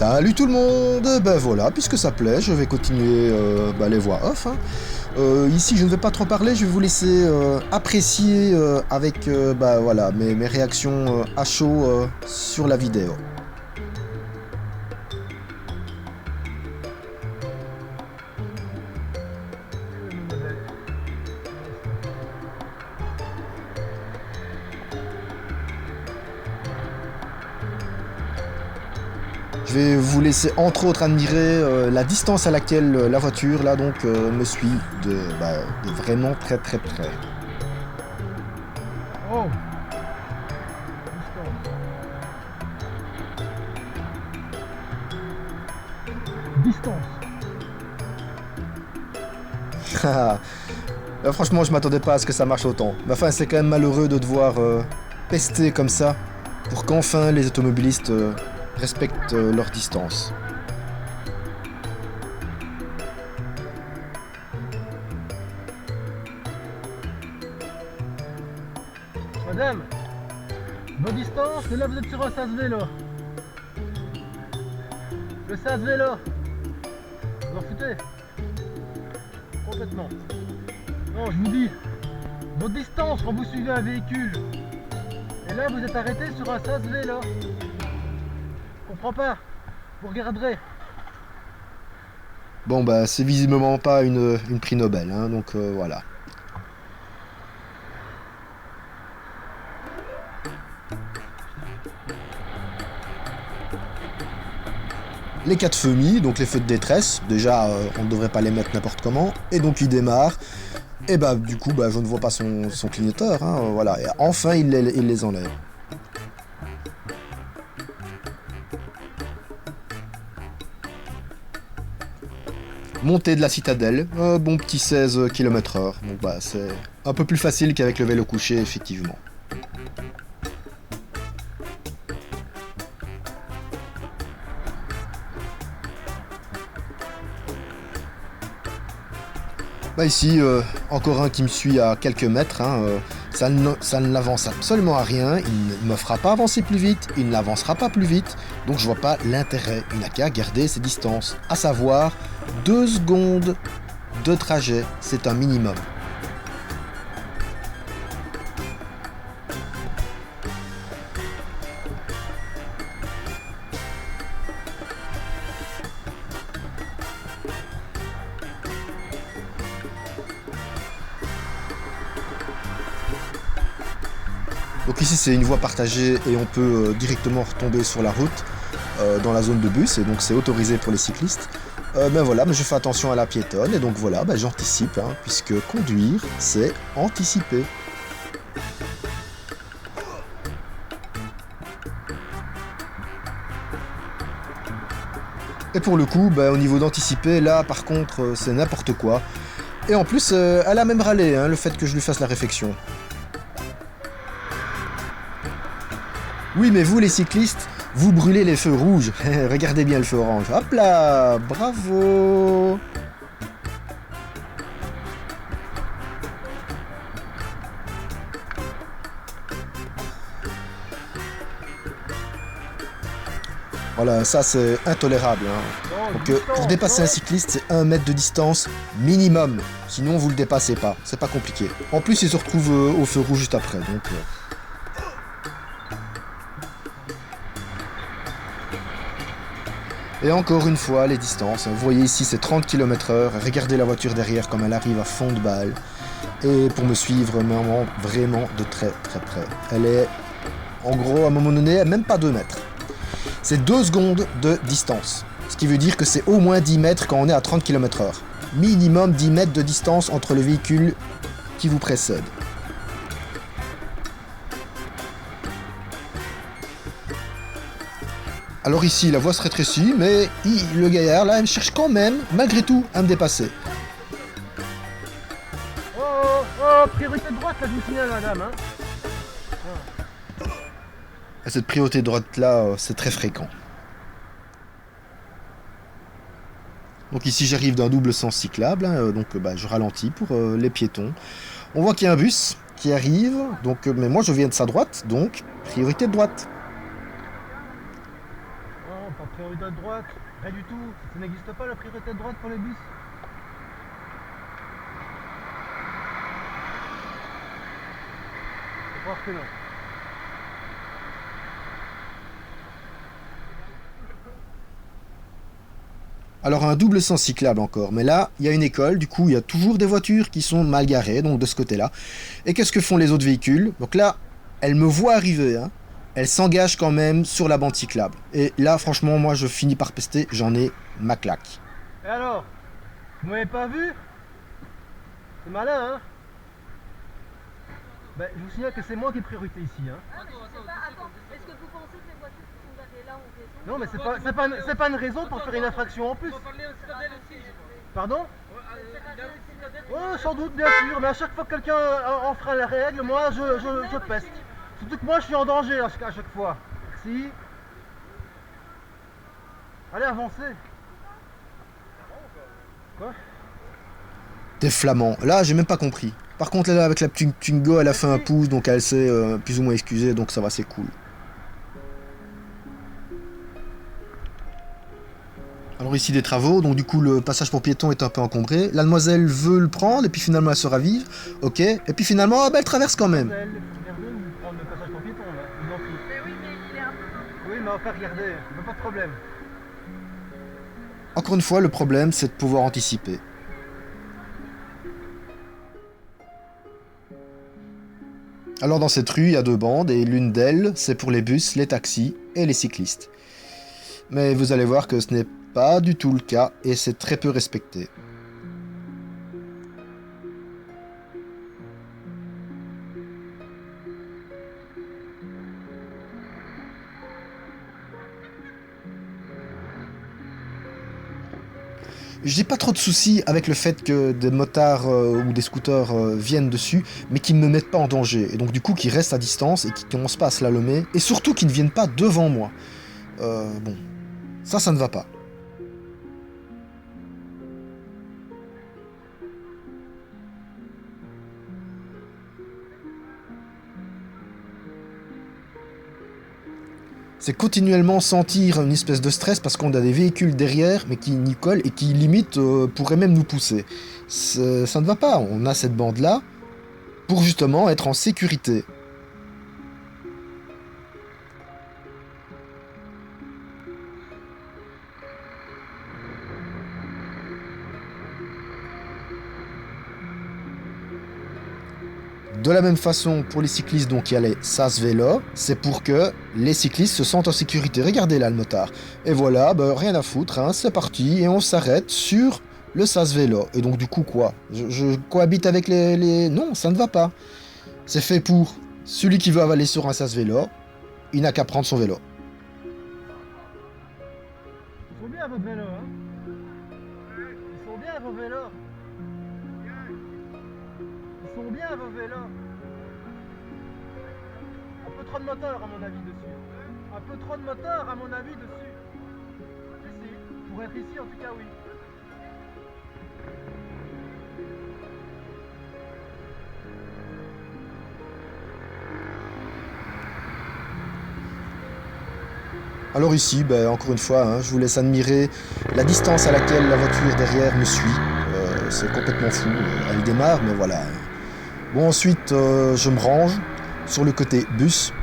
Salut tout le monde. Ben voilà, puisque ça plaît, je vais continuer les voix off, hein. Ici, je ne vais pas trop parler, je vais vous laisser apprécier avec voilà, mes réactions à chaud sur la vidéo. Je vais vous laisser entre autres admirer la distance à laquelle la voiture là donc me suit de vraiment très très près. Oh, distance. Là, franchement, je m'attendais pas à ce que ça marche autant. Mais enfin, c'est quand même malheureux de devoir pester comme ça pour qu'enfin les automobilistes respectent leur distance. Madame, vos distances, et là vous êtes sur un sas vélo. Le sas vélo. Vous en foutez. Complètement. Non, je vous dis, vos distances quand vous suivez un véhicule. Et là vous êtes arrêté sur un sas vélo. Je comprends pas. Vous regarderez. Bon, bah, c'est visiblement pas une prix Nobel, hein, donc voilà. Les 4 feux mis, donc les feux de détresse, déjà on ne devrait pas les mettre n'importe comment, et donc il démarre, et bah du coup je ne vois pas son clignoteur, hein, voilà, et enfin il les enlève. Montée de la citadelle, bon petit 16 km/h, donc bah c'est un peu plus facile qu'avec le vélo couché effectivement. Bah ici, encore un qui me suit à quelques mètres, hein, ça ne l'avance absolument à rien, il ne me fera pas avancer plus vite, il ne l'avancera pas plus vite, donc je vois pas l'intérêt, il n'a qu'à garder ses distances, à savoir 2 secondes de trajet, c'est un minimum. Donc ici c'est une voie partagée et on peut directement retomber sur la route dans la zone de bus et donc c'est autorisé pour les cyclistes. Ben voilà, mais je fais attention à la piétonne et donc voilà, j'anticipe, hein, puisque conduire c'est anticiper. Et pour le coup, au niveau d'anticiper, là par contre c'est n'importe quoi. Et en plus elle a même râlé, hein, le fait que je lui fasse la réflexion. Oui, mais vous les cyclistes, vous brûlez les feux rouges. Regardez bien le feu orange. Hop là, bravo. Voilà, ça c'est intolérable, hein. Oh, Donc pour dépasser un cycliste, c'est 1 mètre de distance minimum. Sinon vous le dépassez pas, c'est pas compliqué. En plus il se retrouve au feu rouge juste après, donc... Et encore une fois, les distances. Vous voyez ici, c'est 30 km/h. Regardez la voiture derrière comme elle arrive à fond de balle. Et pour me suivre, vraiment de très très près. Elle est, en gros, à un moment donné, même pas 2 mètres. C'est 2 secondes de distance. Ce qui veut dire que c'est au moins 10 mètres quand on est à 30 km/h. Minimum 10 mètres de distance entre le véhicule qui vous précède. Alors ici, la voie se rétrécit, mais le gaillard, là, il cherche quand même, malgré tout, à me dépasser. Oh, priorité de droite là, je vous signale madame, hein. Et cette priorité de droite-là, c'est très fréquent. Donc ici, j'arrive d'un double sens cyclable, hein, donc je ralentis pour les piétons. On voit qu'il y a un bus qui arrive, donc, mais moi je viens de sa droite, donc priorité de droite. Oh, pas priorité de droite, rien du tout. Ça n'existe pas la priorité de droite pour les bus. Faut croire que non. Alors un double sens cyclable encore, mais là, il y a une école, du coup, il y a toujours des voitures qui sont mal garées, donc de ce côté-là. Et qu'est-ce que font les autres véhicules? Donc là, elles me voient arriver, hein. Elles s'engagent quand même sur la bande cyclable. Et là, franchement, moi, je finis par pester, j'en ai ma claque. Et alors? Vous m'avez pas vu? C'est malin, hein? Ben, je vous signale que c'est moi qui ai priorité ici, hein. Attends, est-ce que vous pensez que les voitures qui sont garées là ont raison? Non, mais c'est pas une raison pour faire une infraction en plus. Pardon? Oh, sans doute, bien sûr, mais à chaque fois que quelqu'un enfreint la règle, moi je peste. Surtout que moi je suis en danger à chaque fois. Merci. Allez, avancez. Quoi? T'es flamand. Là, j'ai même pas compris. Par contre, là, avec la Twingo, elle a fait un pouce, donc elle s'est plus ou moins excusée, donc ça va, c'est cool. Alors ici des travaux, donc du coup le passage pour piétons est un peu encombré. La demoiselle veut le prendre et puis finalement elle se ravive. Ok, et puis finalement ah, bah, elle traverse quand même. Elle, regardez, vous prendre le passage pour piétons là. Je vous en prie. Mais oui, mais il est un peu... Oui, mais enfin regardez, pas de problème. Encore une fois, le problème c'est de pouvoir anticiper. Alors dans cette rue, il y a deux bandes et l'une d'elles, c'est pour les bus, les taxis et les cyclistes. Mais vous allez voir que ce n'est pas du tout le cas et c'est très peu respecté. J'ai pas trop de soucis avec le fait que des motards ou des scooters viennent dessus, mais qu'ils ne me mettent pas en danger. Et donc du coup qu'ils restent à distance et qu'ils commencent pas à slalomer, et surtout qu'ils ne viennent pas devant moi. Bon, ça ne va pas. C'est continuellement sentir une espèce de stress parce qu'on a des véhicules derrière mais qui n'y collent et qui limite pourraient même nous pousser. Ça ne va pas, on a cette bande là pour justement être en sécurité. De la même façon, pour les cyclistes, donc il y a les sas vélo, c'est pour que les cyclistes se sentent en sécurité. Regardez là le motard. Et voilà, bah, rien à foutre, hein, c'est parti, et on s'arrête sur le sas vélo. Et donc du coup quoi? Je cohabite avec les... Non, ça ne va pas. C'est fait pour celui qui veut avaler sur un sas vélo, il n'a qu'à prendre son vélo. Ils sont bien vos vélos, hein? Ils sont bien vos vélos. Ils sont bien vos vélos. Un peu trop de moteur à mon avis dessus. Un peu trop de moteur à mon avis dessus. Si, pour être ici en tout cas oui. Alors ici, ben, encore une fois, hein, je vous laisse admirer la distance à laquelle la voiture derrière me suit. C'est complètement fou. Elle démarre, mais voilà. Bon, ensuite, je me range sur le côté bus.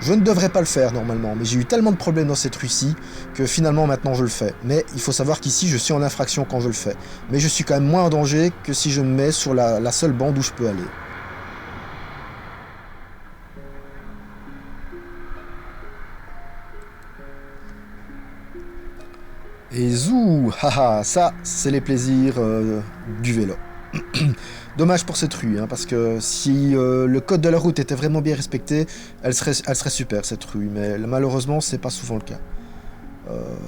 Je ne devrais pas le faire normalement, mais j'ai eu tellement de problèmes dans cette rue-ci que finalement maintenant je le fais. Mais il faut savoir qu'ici, je suis en infraction quand je le fais. Mais je suis quand même moins en danger que si je me mets sur la seule bande où je peux aller. Et zou, haha, ça, c'est les plaisirs du vélo. Dommage pour cette rue, hein, parce que si le code de la route était vraiment bien respecté, elle serait super cette rue, mais malheureusement, c'est pas souvent le cas.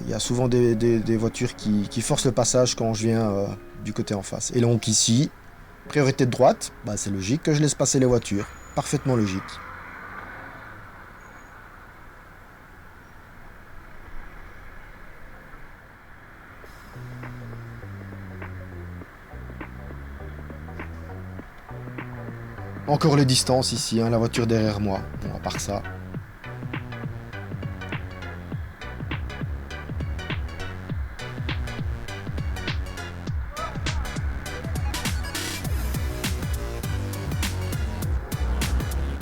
Il y a souvent des voitures qui forcent le passage quand je viens du côté en face. Et donc ici, priorité de droite, bah, c'est logique que je laisse passer les voitures. Parfaitement logique. Encore les distances ici, hein, la voiture derrière moi. Bon, à part ça.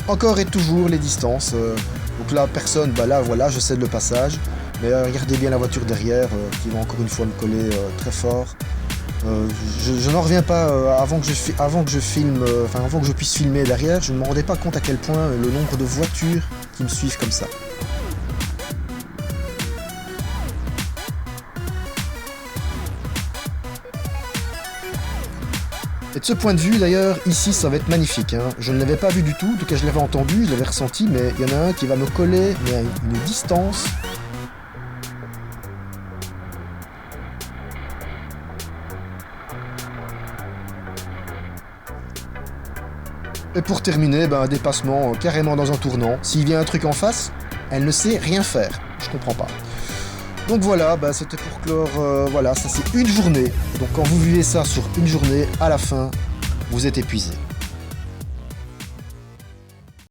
Encore et toujours les distances. Donc là, personne, bah là, voilà, je cède le passage. Mais regardez bien la voiture derrière qui va encore une fois me coller très fort. Je n'en reviens pas avant que je filme, avant que je puisse filmer derrière, je ne me rendais pas compte à quel point le nombre de voitures qui me suivent comme ça. Et de ce point de vue d'ailleurs, ici ça va être magnifique. Hein. Je ne l'avais pas vu du tout, en tout cas je l'avais entendu, je l'avais ressenti, mais il y en a un qui va me coller mais à une distance. Et pour terminer, un dépassement carrément dans un tournant. S'il vient un truc en face, elle ne sait rien faire. Je comprends pas. Donc voilà, c'était pour clore, voilà, ça c'est une journée. Donc quand vous vivez ça sur une journée, à la fin, vous êtes épuisé.